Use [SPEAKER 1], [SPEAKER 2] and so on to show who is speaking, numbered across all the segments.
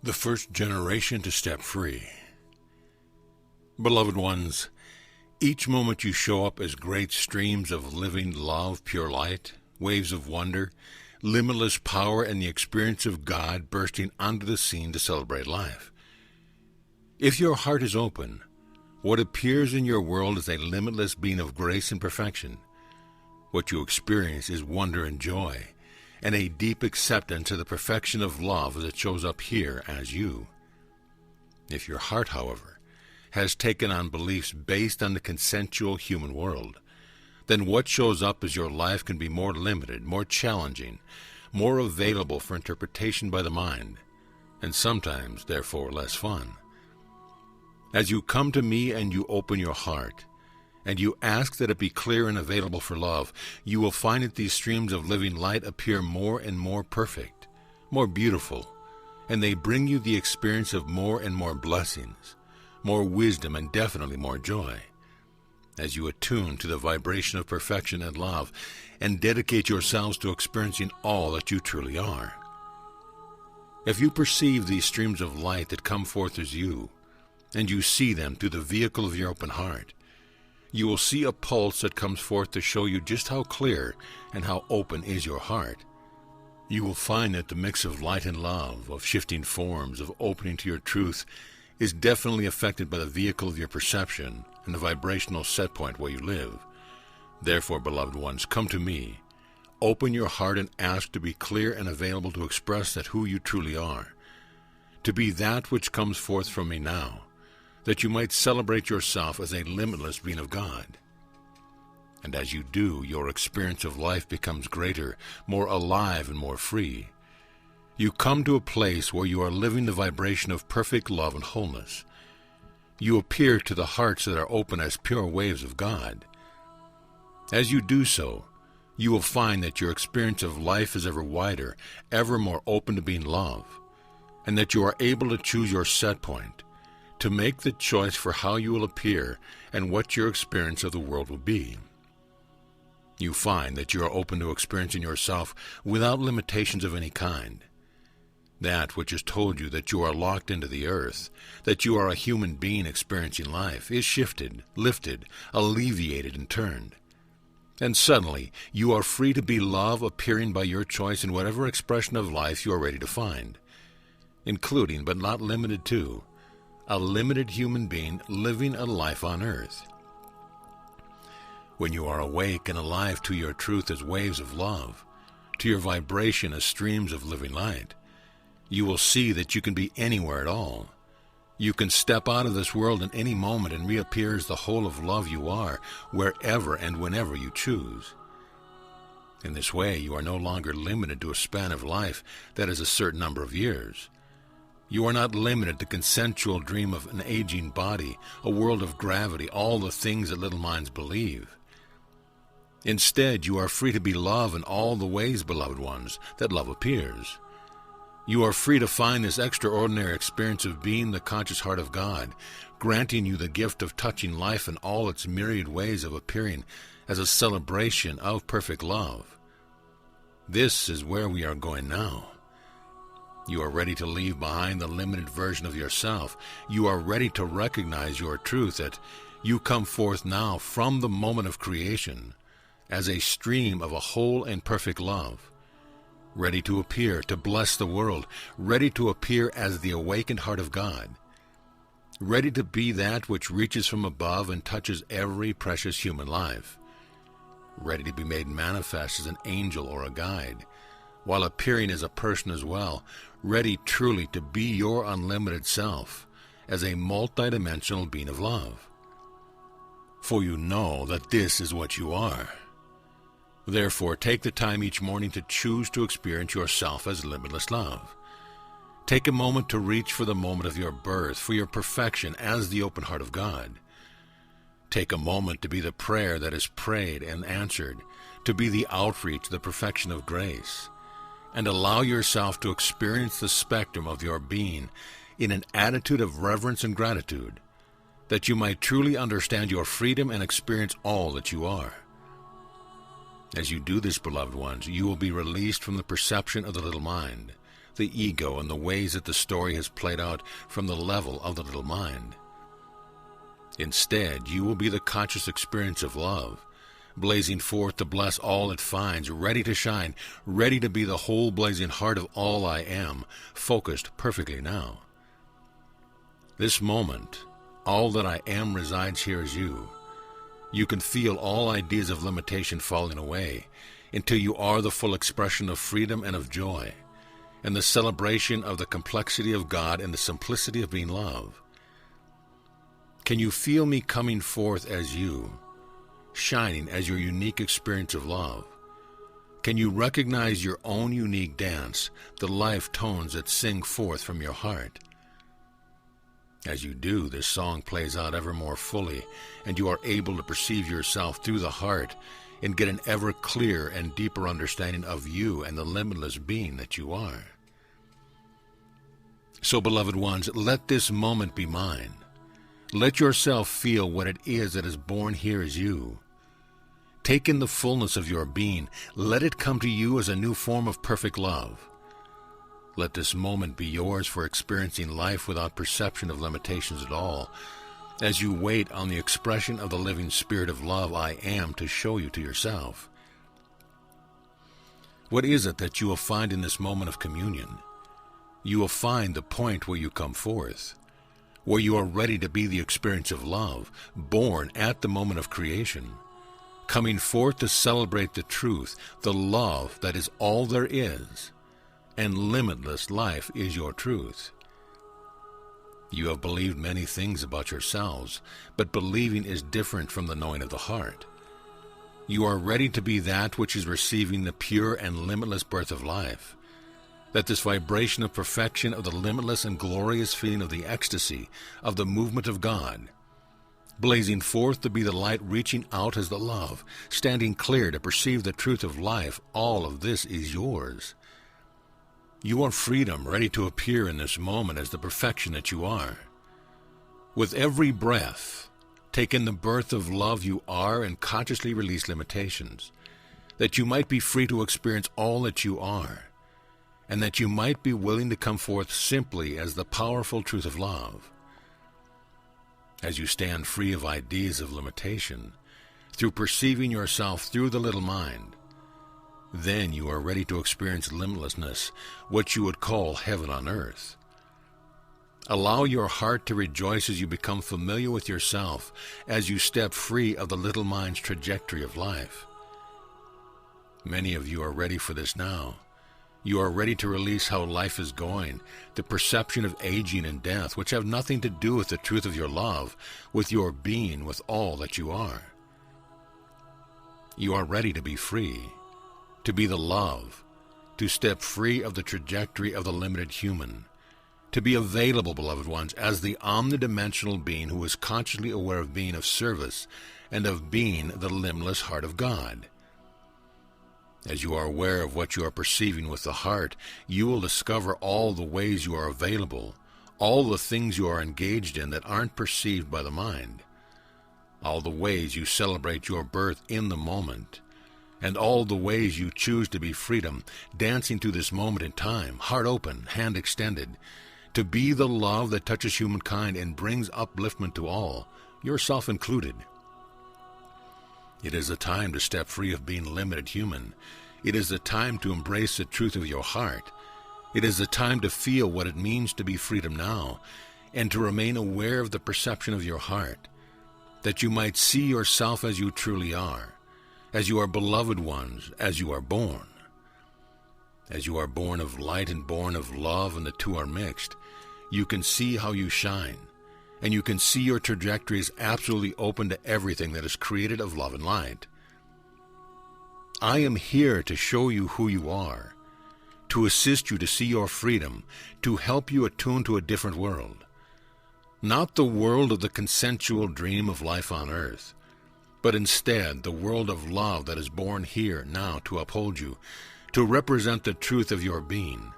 [SPEAKER 1] The first generation to step free. Beloved ones, each moment you show up as great streams of living love, pure light, waves of wonder, limitless power, and the experience of God bursting onto the scene to celebrate life. If your heart is open, what appears in your world is a limitless being of grace and perfection. What you experience is wonder and joy, and a deep acceptance of the perfection of love as it shows up here as you. If your heart, however, has taken on beliefs based on the consensual human world, then what shows up as your life can be more limited, more challenging, more available for interpretation by the mind, and sometimes, therefore, less fun. As you come to me and you open your heart, and you ask that it be clear and available for love, you will find that these streams of living light appear more and more perfect, more beautiful, and they bring you the experience of more and more blessings, more wisdom, and definitely more joy. As you attune to the vibration of perfection and love, and dedicate yourselves to experiencing all that you truly are. If you perceive these streams of light that come forth as you, and you see them through the vehicle of your open heart, you will see a pulse that comes forth to show you just how clear and how open is your heart. You will find that the mix of light and love, of shifting forms, of opening to your truth, is definitely affected by the vehicle of your perception and the vibrational set point where you live. Therefore, beloved ones, come to me, open your heart and ask to be clear and available to express that who you truly are, to be that which comes forth from me now, that you might celebrate yourself as a limitless being of God. And as you do, your experience of life becomes greater, more alive, and more free. You come to a place where you are living the vibration of perfect love and wholeness. You appear to the hearts that are open as pure waves of God. As you do so, you will find that your experience of life is ever wider, ever more open to being love, and that you are able to choose your set point, to make the choice for how you will appear and what your experience of the world will be. You find that you are open to experiencing yourself without limitations of any kind. That which has told you that you are locked into the earth, that you are a human being experiencing life, is shifted, lifted, alleviated, and turned. And suddenly, you are free to be love appearing by your choice in whatever expression of life you are ready to find, including, but not limited to, a limited human being living a life on earth. When you are awake and alive to your truth as waves of love, to your vibration as streams of living light, you will see that you can be anywhere at all. You can step out of this world in any moment and reappear as the whole of love you are, wherever and whenever you choose. In this way, you are no longer limited to a span of life that is a certain number of years. You are not limited to the consensual dream of an aging body, a world of gravity, all the things that little minds believe. Instead, you are free to be love in all the ways, beloved ones, that love appears. You are free to find this extraordinary experience of being the conscious heart of God, granting you the gift of touching life in all its myriad ways of appearing as a celebration of perfect love. This is where we are going now. You are ready to leave behind the limited version of yourself. You are ready to recognize your truth, that you come forth now from the moment of creation as a stream of a whole and perfect love, ready to appear to bless the world, ready to appear as the awakened heart of God, ready to be that which reaches from above and touches every precious human life, ready to be made manifest as an angel or a guide, while appearing as a person as well, ready truly to be your unlimited self as a multidimensional being of love. For you know that this is what you are. Therefore, take the time each morning to choose to experience yourself as limitless love. Take a moment to reach for the moment of your birth, for your perfection as the open heart of God. Take a moment to be the prayer that is prayed and answered, to be the outreach, the perfection of grace, and allow yourself to experience the spectrum of your being in an attitude of reverence and gratitude, that you might truly understand your freedom and experience all that you are. As you do this, beloved ones, you will be released from the perception of the little mind, the ego and the ways that the story has played out from the level of the little mind. Instead, you will be the conscious experience of love, blazing forth to bless all it finds, ready to shine, ready to be the whole blazing heart of all I am, focused perfectly now. This moment, all that I am resides here as you. You can feel all ideas of limitation falling away until you are the full expression of freedom and of joy, and the celebration of the complexity of God and the simplicity of being love. Can you feel me coming forth as you, shining as your unique experience of love? Can you recognize your own unique dance, the life tones that sing forth from your heart? As you do, this song plays out ever more fully, and you are able to perceive yourself through the heart and get an ever clearer and deeper understanding of you and the limitless being that you are. So, beloved ones, let this moment be mine. Let yourself feel what it is that is born here as you. Take in the fullness of your being. Let it come to you as a new form of perfect love. Let this moment be yours for experiencing life without perception of limitations at all, as you wait on the expression of the living spirit of love I am to show you to yourself. What is it that you will find in this moment of communion? You will find the point where you come forth, where you are ready to be the experience of love, born at the moment of creation, coming forth to celebrate the truth, the love that is all there is, and limitless life is your truth. You have believed many things about yourselves, but believing is different from the knowing of the heart. You are ready to be that which is receiving the pure and limitless birth of life, that this vibration of perfection of the limitless and glorious feeling of the ecstasy of the movement of God, blazing forth to be the light reaching out as the love, standing clear to perceive the truth of life, all of this is yours. You are freedom ready to appear in this moment as the perfection that you are. With every breath, take in the birth of love you are and consciously release limitations, that you might be free to experience all that you are, and that you might be willing to come forth simply as the powerful truth of love. As you stand free of ideas of limitation, through perceiving yourself through the little mind, then you are ready to experience limitlessness, what you would call heaven on earth. Allow your heart to rejoice as you become familiar with yourself, as you step free of the little mind's trajectory of life. Many of you are ready for this now. You are ready to release how life is going, the perception of aging and death, which have nothing to do with the truth of your love, with your being, with all that you are. You are ready to be free, to be the love, to step free of the trajectory of the limited human, to be available, beloved ones, as the omnidimensional being who is consciously aware of being of service and of being the limitless heart of God. As you are aware of what you are perceiving with the heart, you will discover all the ways you are available, all the things you are engaged in that aren't perceived by the mind, all the ways you celebrate your birth in the moment, and all the ways you choose to be freedom, dancing through this moment in time, heart open, hand extended, to be the love that touches humankind and brings upliftment to all, yourself included. It is the time to step free of being limited human. It is the time to embrace the truth of your heart. It is the time to feel what it means to be freedom now, and to remain aware of the perception of your heart, that you might see yourself as you truly are, as you are beloved ones, as you are born. As you are born of light and born of love, and the two are mixed, you can see how you shine, and you can see your trajectory is absolutely open to everything that is created of love and light. I am here to show you who you are, to assist you to see your freedom, to help you attune to a different world. Not the world of the consensual dream of life on earth, but instead the world of love that is born here now to uphold you, to represent the truth of your being,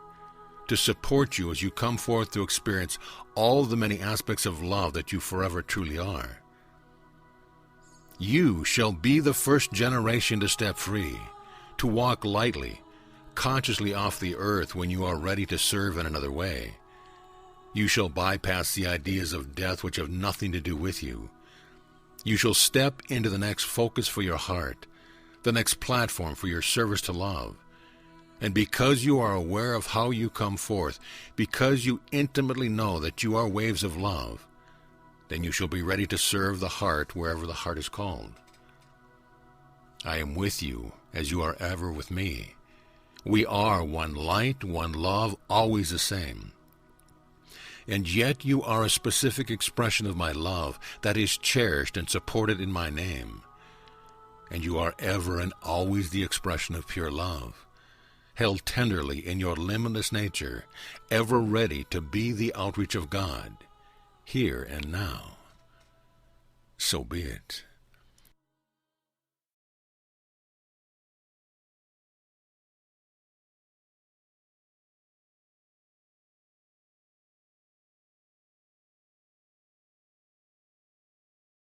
[SPEAKER 1] to support you as you come forth to experience all the many aspects of love that you forever truly are. You shall be the first generation to step free, to walk lightly, consciously off the earth when you are ready to serve in another way. You shall bypass the ideas of death which have nothing to do with you. You shall step into the next focus for your heart, the next platform for your service to love. And because you are aware of how you come forth, because you intimately know that you are waves of love, then you shall be ready to serve the heart wherever the heart is called. I am with you as you are ever with me. We are one light, one love, always the same. And yet you are a specific expression of my love that is cherished and supported in my name. And you are ever and always the expression of pure love, held tenderly in your limitless nature, ever ready to be the outreach of God, here and now. So be it.